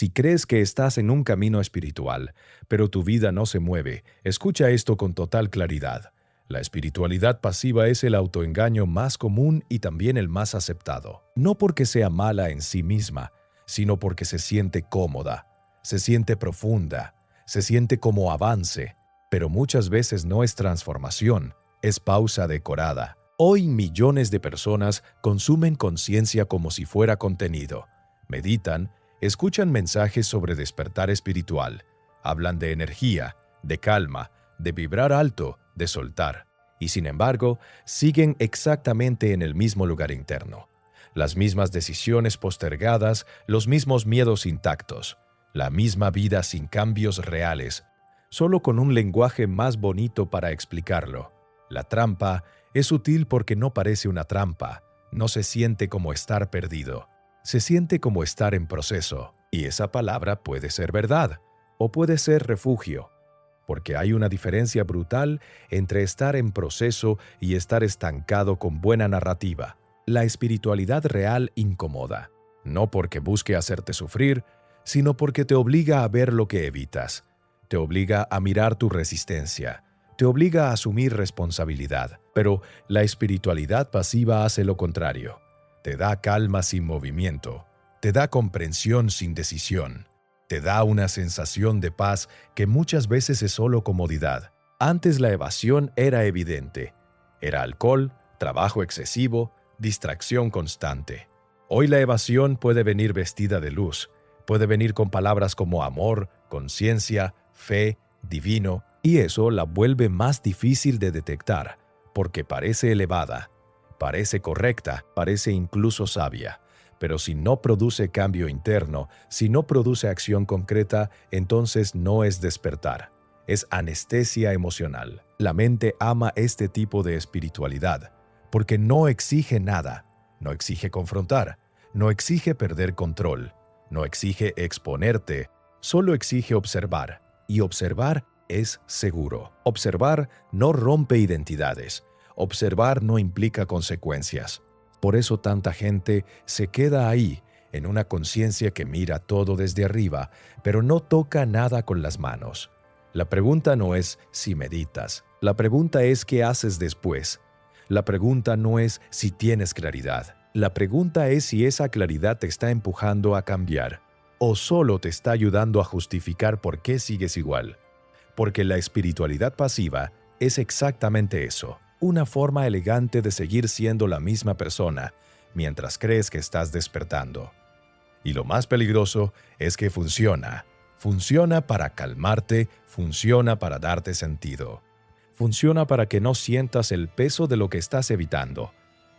Si crees que estás en un camino espiritual, pero tu vida no se mueve, escucha esto con total claridad. La espiritualidad pasiva es el autoengaño más común y también el más aceptado. No porque sea mala en sí misma, sino porque se siente cómoda, se siente profunda, se siente como avance, pero muchas veces no es transformación, es pausa decorada. Hoy millones de personas consumen conciencia como si fuera contenido. Meditan, escuchan mensajes sobre despertar espiritual, hablan de energía, de calma, de vibrar alto, de soltar, y sin embargo, siguen exactamente en el mismo lugar interno. Las mismas decisiones postergadas, los mismos miedos intactos, la misma vida sin cambios reales, solo con un lenguaje más bonito para explicarlo. La trampa es sutil porque no parece una trampa, no se siente como estar perdido. Se siente como estar en proceso, y esa palabra puede ser verdad, o puede ser refugio, porque hay una diferencia brutal entre estar en proceso y estar estancado con buena narrativa. La espiritualidad real incomoda, no porque busque hacerte sufrir, sino porque te obliga a ver lo que evitas, te obliga a mirar tu resistencia, te obliga a asumir responsabilidad, pero la espiritualidad pasiva hace lo contrario. Te da calma sin movimiento, te da comprensión sin decisión, te da una sensación de paz que muchas veces es solo comodidad. Antes la evasión era evidente. Era alcohol, trabajo excesivo, distracción constante. Hoy la evasión puede venir vestida de luz, puede venir con palabras como amor, conciencia, fe, divino, y eso la vuelve más difícil de detectar, porque parece elevada, parece correcta, parece incluso sabia, pero si no produce cambio interno, si no produce acción concreta, entonces no es despertar, es anestesia emocional. La mente ama este tipo de espiritualidad, porque no exige nada, no exige confrontar, no exige perder control, no exige exponerte, solo exige observar, y observar es seguro. Observar no rompe identidades. Observar no implica consecuencias. Por eso tanta gente se queda ahí, en una conciencia que mira todo desde arriba, pero no toca nada con las manos. La pregunta no es si meditas. La pregunta es qué haces después. La pregunta no es si tienes claridad. La pregunta es si esa claridad te está empujando a cambiar, o solo te está ayudando a justificar por qué sigues igual. Porque la espiritualidad pasiva es exactamente eso. Una forma elegante de seguir siendo la misma persona mientras crees que estás despertando. Y lo más peligroso es que funciona. Funciona para calmarte, funciona para darte sentido. Funciona para que no sientas el peso de lo que estás evitando,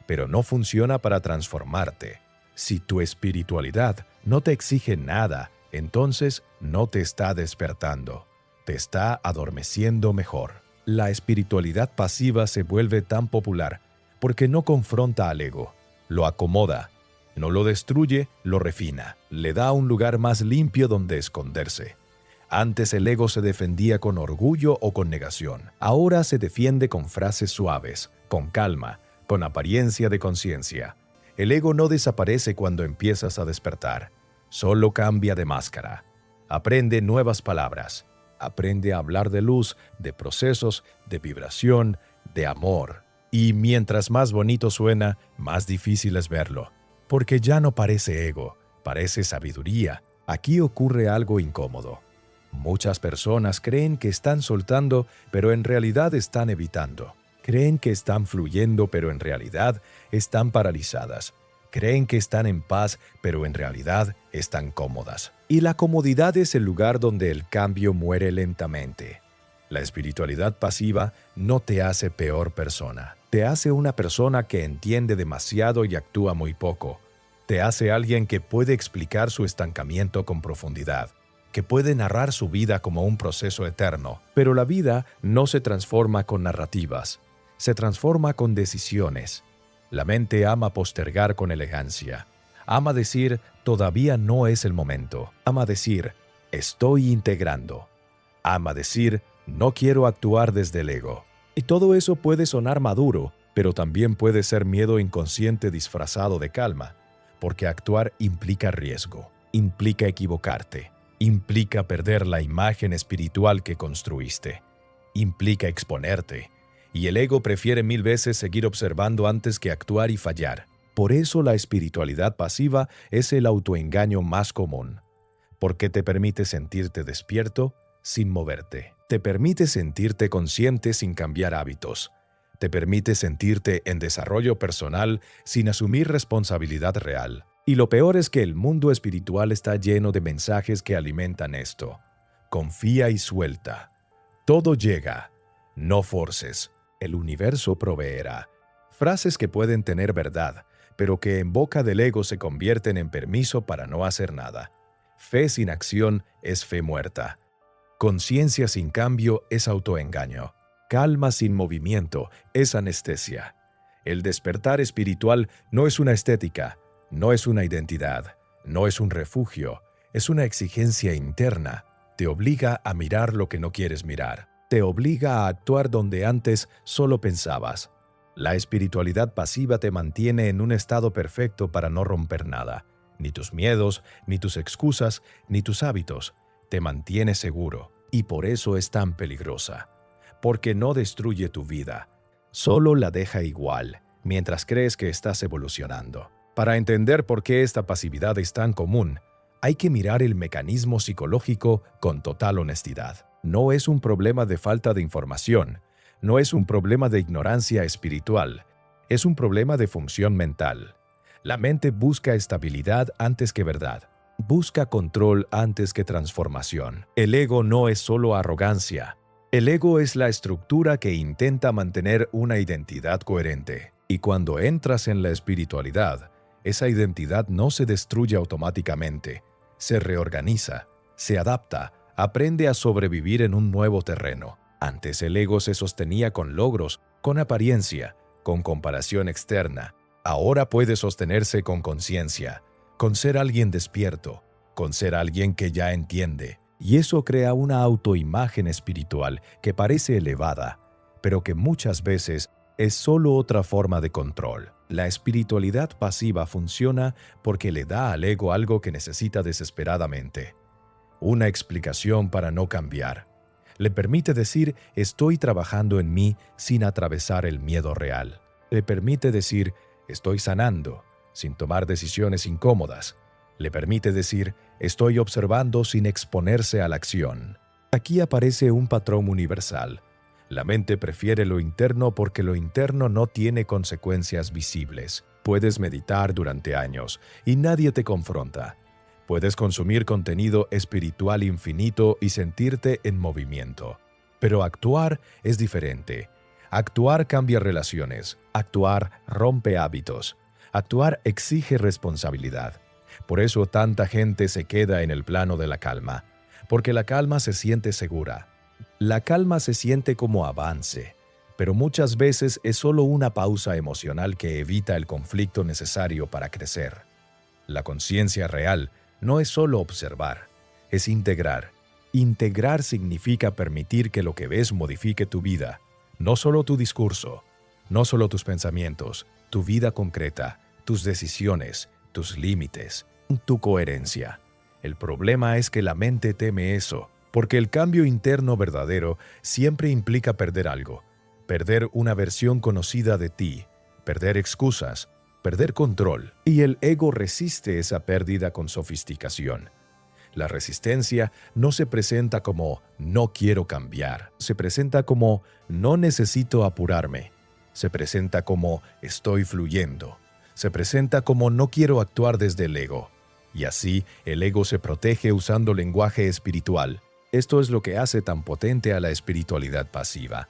pero no funciona para transformarte. Si tu espiritualidad no te exige nada, entonces no te está despertando, te está adormeciendo mejor. La espiritualidad pasiva se vuelve tan popular porque no confronta al ego, lo acomoda, no lo destruye, lo refina, le da un lugar más limpio donde esconderse. Antes el ego se defendía con orgullo o con negación, ahora se defiende con frases suaves, con calma, con apariencia de conciencia. El ego no desaparece cuando empiezas a despertar, solo cambia de máscara. Aprende nuevas palabras. Aprende a hablar de luz, de procesos, de vibración, de amor. Y mientras más bonito suena, más difícil es verlo. Porque ya no parece ego, parece sabiduría. Aquí ocurre algo incómodo. Muchas personas creen que están soltando, pero en realidad están evitando. Creen que están fluyendo, pero en realidad están paralizadas. Creen que están en paz, pero en realidad están cómodas. Y la comodidad es el lugar donde el cambio muere lentamente. La espiritualidad pasiva no te hace peor persona. Te hace una persona que entiende demasiado y actúa muy poco. Te hace alguien que puede explicar su estancamiento con profundidad, que puede narrar su vida como un proceso eterno. Pero la vida no se transforma con narrativas, se transforma con decisiones. La mente ama postergar con elegancia. Ama decir, todavía no es el momento. Ama decir, estoy integrando. Ama decir, no quiero actuar desde el ego. Y todo eso puede sonar maduro, pero también puede ser miedo inconsciente disfrazado de calma, porque actuar implica riesgo. implica equivocarte, implica perder la imagen espiritual que construiste, implica exponerte, y el ego prefiere 1000 veces seguir observando antes que actuar y fallar. Por eso la espiritualidad pasiva es el autoengaño más común, porque te permite sentirte despierto sin moverte, te permite sentirte consciente sin cambiar hábitos, te permite sentirte en desarrollo personal sin asumir responsabilidad real. Y lo peor es que el mundo espiritual está lleno de mensajes que alimentan esto. Confía y suelta. Todo llega. No forces. El universo proveerá. Frases que pueden tener verdad, pero que en boca del ego se convierten en permiso para no hacer nada. Fe sin acción es fe muerta. Conciencia sin cambio es autoengaño. Calma sin movimiento es anestesia. El despertar espiritual no es una estética, no es una identidad, no es un refugio, es una exigencia interna. Te obliga a mirar lo que no quieres mirar. Te obliga a actuar donde antes solo pensabas. La espiritualidad pasiva te mantiene en un estado perfecto para no romper nada. Ni tus miedos, ni tus excusas, ni tus hábitos. Te mantiene seguro. Y por eso es tan peligrosa. Porque no destruye tu vida. Solo la deja igual, mientras crees que estás evolucionando. Para entender por qué esta pasividad es tan común, hay que mirar el mecanismo psicológico con total honestidad. No es un problema de falta de información, no es un problema de ignorancia espiritual, es un problema de función mental. La mente busca estabilidad antes que verdad, busca control antes que transformación. El ego no es solo arrogancia, el ego es la estructura que intenta mantener una identidad coherente. Y cuando entras en la espiritualidad, esa identidad no se destruye automáticamente, se reorganiza, se adapta, aprende a sobrevivir en un nuevo terreno. Antes el ego se sostenía con logros, con apariencia, con comparación externa. Ahora puede sostenerse con conciencia, con ser alguien despierto, con ser alguien que ya entiende. Y eso crea una autoimagen espiritual que parece elevada, pero que muchas veces es solo otra forma de control. La espiritualidad pasiva funciona porque le da al ego algo que necesita desesperadamente. Una explicación para no cambiar. Le permite decir, estoy trabajando en mí sin atravesar el miedo real. Le permite decir, estoy sanando, sin tomar decisiones incómodas. Le permite decir, estoy observando sin exponerse a la acción. Aquí aparece un patrón universal. La mente prefiere lo interno porque lo interno no tiene consecuencias visibles. Puedes meditar durante años y nadie te confronta. Puedes consumir contenido espiritual infinito y sentirte en movimiento. Pero actuar es diferente. Actuar cambia relaciones. Actuar rompe hábitos. Actuar exige responsabilidad. Por eso tanta gente se queda en el plano de la calma. Porque la calma se siente segura. La calma se siente como avance, pero muchas veces es solo una pausa emocional que evita el conflicto necesario para crecer. La conciencia real no es solo observar, es integrar. Integrar significa permitir que lo que ves modifique tu vida, no solo tu discurso, no solo tus pensamientos, tu vida concreta, tus decisiones, tus límites, tu coherencia. El problema es que la mente teme eso, porque el cambio interno verdadero siempre implica perder algo, perder una versión conocida de ti, perder excusas, perder control, y el ego resiste esa pérdida con sofisticación. La resistencia no se presenta como «no quiero cambiar», se presenta como «no necesito apurarme», se presenta como «estoy fluyendo», se presenta como «no quiero actuar desde el ego». Y así, el ego se protege usando lenguaje espiritual. Esto es lo que hace tan potente a la espiritualidad pasiva.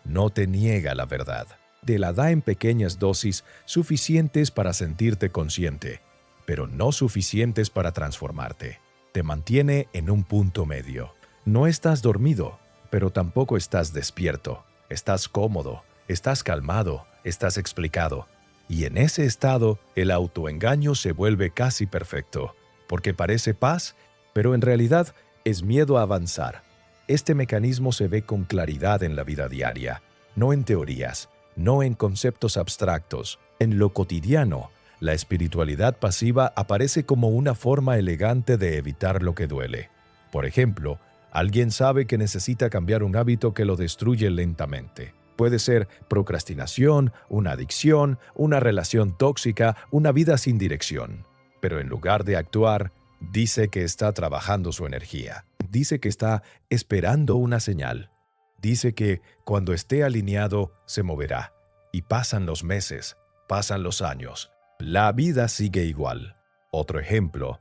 No te niega la verdad. Te la da en pequeñas dosis suficientes para sentirte consciente, pero no suficientes para transformarte. Te mantiene en un punto medio. No estás dormido, pero tampoco estás despierto. Estás cómodo, estás calmado, estás explicado. Y en ese estado, el autoengaño se vuelve casi perfecto, porque parece paz, pero en realidad es miedo a avanzar. Este mecanismo se ve con claridad en la vida diaria, no en teorías, no en conceptos abstractos, en lo cotidiano, La espiritualidad pasiva aparece como una forma elegante de evitar lo que duele. Por ejemplo, alguien sabe que necesita cambiar un hábito que lo destruye lentamente. Puede ser procrastinación, una adicción, una relación tóxica, una vida sin dirección. Pero en lugar de actuar, dice que está trabajando su energía. Dice que está esperando una señal. Dice que cuando esté alineado se moverá. Y pasan los meses, pasan los años. La vida sigue igual. Otro ejemplo.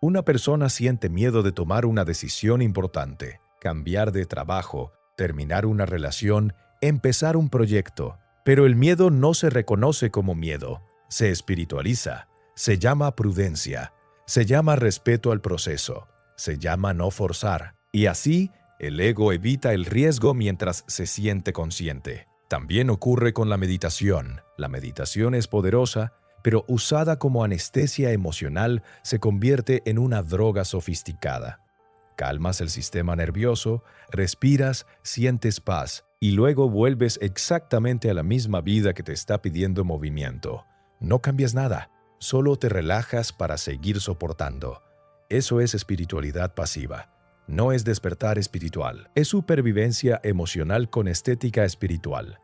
Una persona siente miedo de tomar una decisión importante, cambiar de trabajo, terminar una relación, empezar un proyecto. Pero el miedo no se reconoce como miedo, se espiritualiza, se llama prudencia, se llama respeto al proceso, se llama no forzar. Y así, el ego evita el riesgo mientras se siente consciente. También ocurre con la meditación. La meditación es poderosa, pero usada como anestesia emocional se convierte en una droga sofisticada. Calmas el sistema nervioso, respiras, sientes paz y luego vuelves exactamente a la misma vida que te está pidiendo movimiento. No cambias nada, solo te relajas para seguir soportando. Eso es espiritualidad pasiva. No es despertar espiritual, es supervivencia emocional con estética espiritual.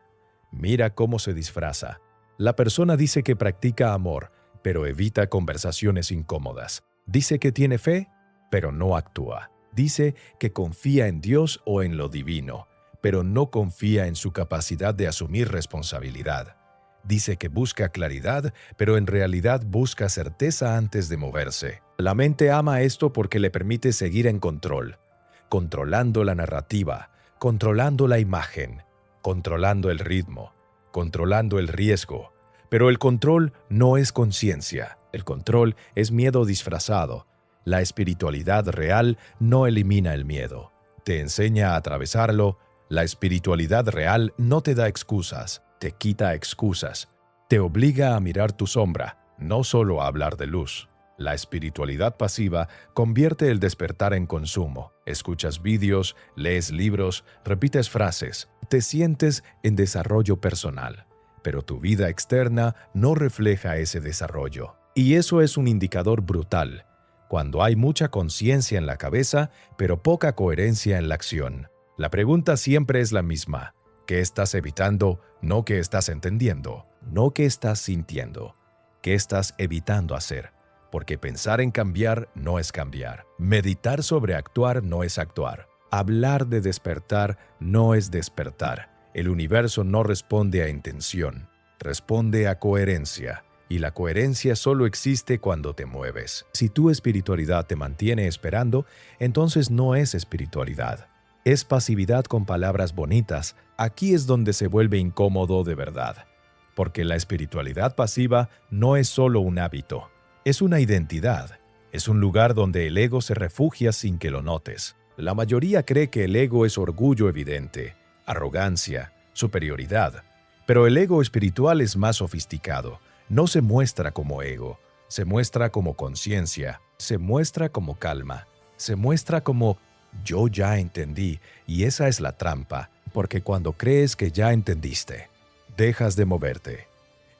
Mira cómo se disfraza. La persona dice que practica amor, pero evita conversaciones incómodas. Dice que tiene fe, pero no actúa. Dice que confía en Dios o en lo divino, pero no confía en su capacidad de asumir responsabilidad. Dice que busca claridad, pero en realidad busca certeza antes de moverse. La mente ama esto porque le permite seguir en control, controlando la narrativa, controlando la imagen, controlando el ritmo, controlando el riesgo. Pero el control no es conciencia, el control es miedo disfrazado. La espiritualidad real no elimina el miedo, te enseña a atravesarlo. La espiritualidad real no te da excusas, te quita excusas, te obliga a mirar tu sombra, no solo a hablar de luz. La espiritualidad pasiva convierte el despertar en consumo. Escuchas vídeos, lees libros, repites frases, te sientes en desarrollo personal, pero tu vida externa no refleja ese desarrollo. Y eso es un indicador brutal, cuando hay mucha conciencia en la cabeza, pero poca coherencia en la acción. La pregunta siempre es la misma. ¿Qué estás evitando? No qué estás entendiendo, no qué estás sintiendo. ¿Qué estás evitando hacer? Porque pensar en cambiar no es cambiar. Meditar sobre actuar no es actuar. Hablar de despertar no es despertar. El universo no responde a intención, responde a coherencia. Y la coherencia solo existe cuando te mueves. Si tu espiritualidad te mantiene esperando, entonces no es espiritualidad. Es pasividad con palabras bonitas. Aquí es donde se vuelve incómodo de verdad. Porque la espiritualidad pasiva no es solo un hábito. Es una identidad. Es un lugar donde el ego se refugia sin que lo notes. La mayoría cree que el ego es orgullo evidente, arrogancia, superioridad. Pero el ego espiritual es más sofisticado. No se muestra como ego, se muestra como conciencia, se muestra como calma, se muestra como yo ya entendí, y esa es la trampa, porque cuando crees que ya entendiste, dejas de moverte.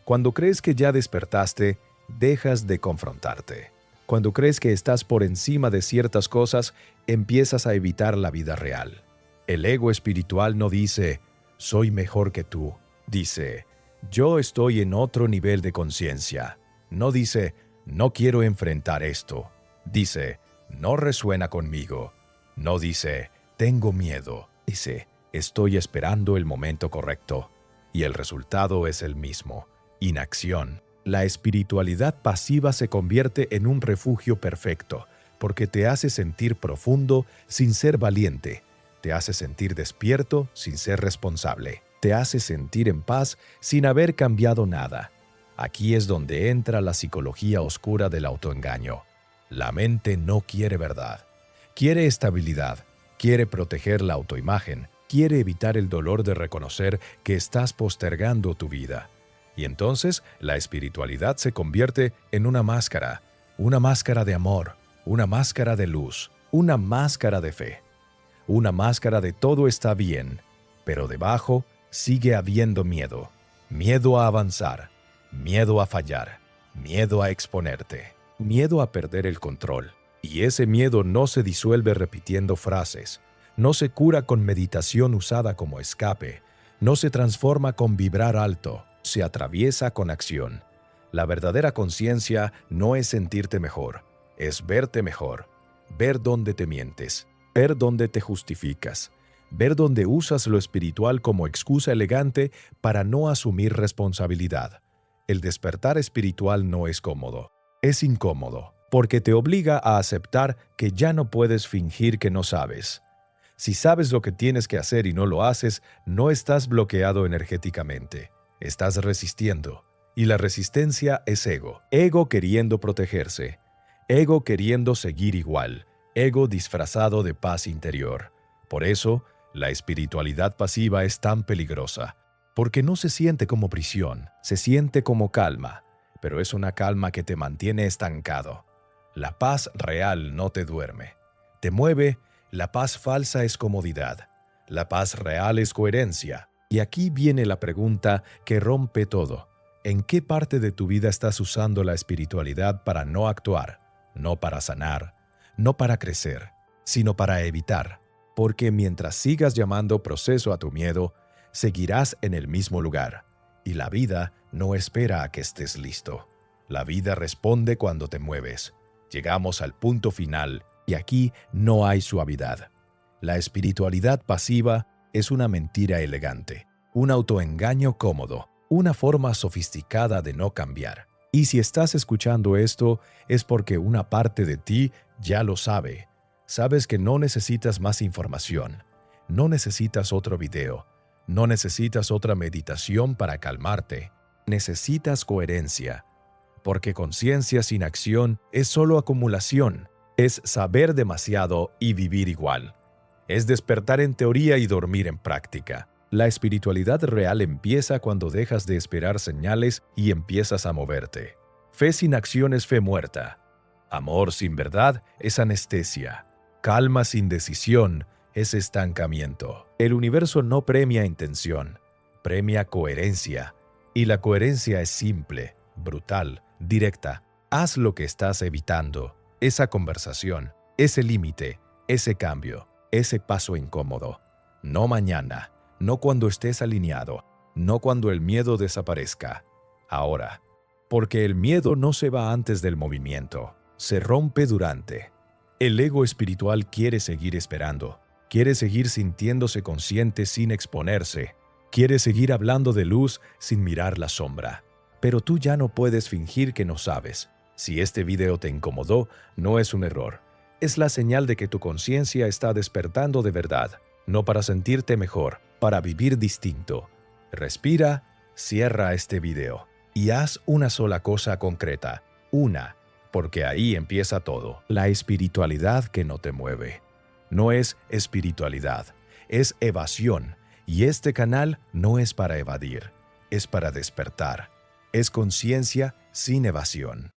Cuando crees que ya despertaste, dejas de confrontarte. Cuando crees que estás por encima de ciertas cosas, empiezas a evitar la vida real. El ego espiritual no dice, soy mejor que tú. Dice, yo estoy en otro nivel de conciencia. No dice, no quiero enfrentar esto. Dice, no resuena conmigo. No dice, tengo miedo. Dice, estoy esperando el momento correcto. Y el resultado es el mismo, inacción. La espiritualidad pasiva se convierte en un refugio perfecto, porque te hace sentir profundo sin ser valiente, te hace sentir despierto sin ser responsable, te hace sentir en paz sin haber cambiado nada. Aquí es donde entra la psicología oscura del autoengaño. La mente no quiere verdad, quiere estabilidad, quiere proteger la autoimagen, quiere evitar el dolor de reconocer que estás postergando tu vida. Y entonces la espiritualidad se convierte en una máscara de amor, una máscara de luz, una máscara de fe, una máscara de todo está bien, pero debajo sigue habiendo miedo, miedo a avanzar, miedo a fallar, miedo a exponerte, miedo a perder el control. Y ese miedo no se disuelve repitiendo frases, no se cura con meditación usada como escape, no se transforma con vibrar alto, se atraviesa con acción. La verdadera conciencia no es sentirte mejor, es verte mejor, ver dónde te mientes, ver dónde te justificas, ver dónde usas lo espiritual como excusa elegante para no asumir responsabilidad. El despertar espiritual no es cómodo, es incómodo, porque te obliga a aceptar que ya no puedes fingir que no sabes. Si sabes lo que tienes que hacer y no lo haces, no estás bloqueado energéticamente, estás resistiendo. Y la resistencia es ego, ego queriendo protegerse, ego queriendo seguir igual, ego disfrazado de paz interior. Por eso, la espiritualidad pasiva es tan peligrosa, porque no se siente como prisión, se siente como calma, pero es una calma que te mantiene estancado. La paz real no te duerme, te mueve. La paz falsa es comodidad, la paz real es coherencia. Y aquí viene la pregunta que rompe todo. ¿En qué parte de tu vida estás usando la espiritualidad para no actuar, no para sanar, no para crecer, sino para evitar? Porque mientras sigas llamando proceso a tu miedo, seguirás en el mismo lugar. Y la vida no espera a que estés listo. La vida responde cuando te mueves. Llegamos al punto final. Y aquí no hay suavidad. La espiritualidad pasiva es una mentira elegante, un autoengaño cómodo, una forma sofisticada de no cambiar. Y si estás escuchando esto, es porque una parte de ti ya lo sabe. Sabes que no necesitas más información, no necesitas otro video, no necesitas otra meditación para calmarte. Necesitas coherencia, porque conciencia sin acción es solo acumulación. Es saber demasiado y vivir igual. Es despertar en teoría y dormir en práctica. La espiritualidad real empieza cuando dejas de esperar señales y empiezas a moverte. Fe sin acción es fe muerta. Amor sin verdad es anestesia. Calma sin decisión es estancamiento. El universo no premia intención, premia coherencia. Y la coherencia es simple, brutal, directa. Haz lo que estás evitando. Esa conversación, ese límite, ese cambio, ese paso incómodo. No mañana, no cuando estés alineado, no cuando el miedo desaparezca. Ahora. Porque el miedo no se va antes del movimiento, se rompe durante. El ego espiritual quiere seguir esperando, quiere seguir sintiéndose consciente sin exponerse, quiere seguir hablando de luz sin mirar la sombra. Pero tú ya no puedes fingir que no sabes. Si este video te incomodó, no es un error. Es la señal de que tu conciencia está despertando de verdad, no para sentirte mejor, para vivir distinto. Respira, cierra este video y haz una sola cosa concreta. Una, porque ahí empieza todo. La espiritualidad que no te mueve. No es espiritualidad, es evasión. Y este canal no es para evadir, es para despertar. Es conciencia sin evasión.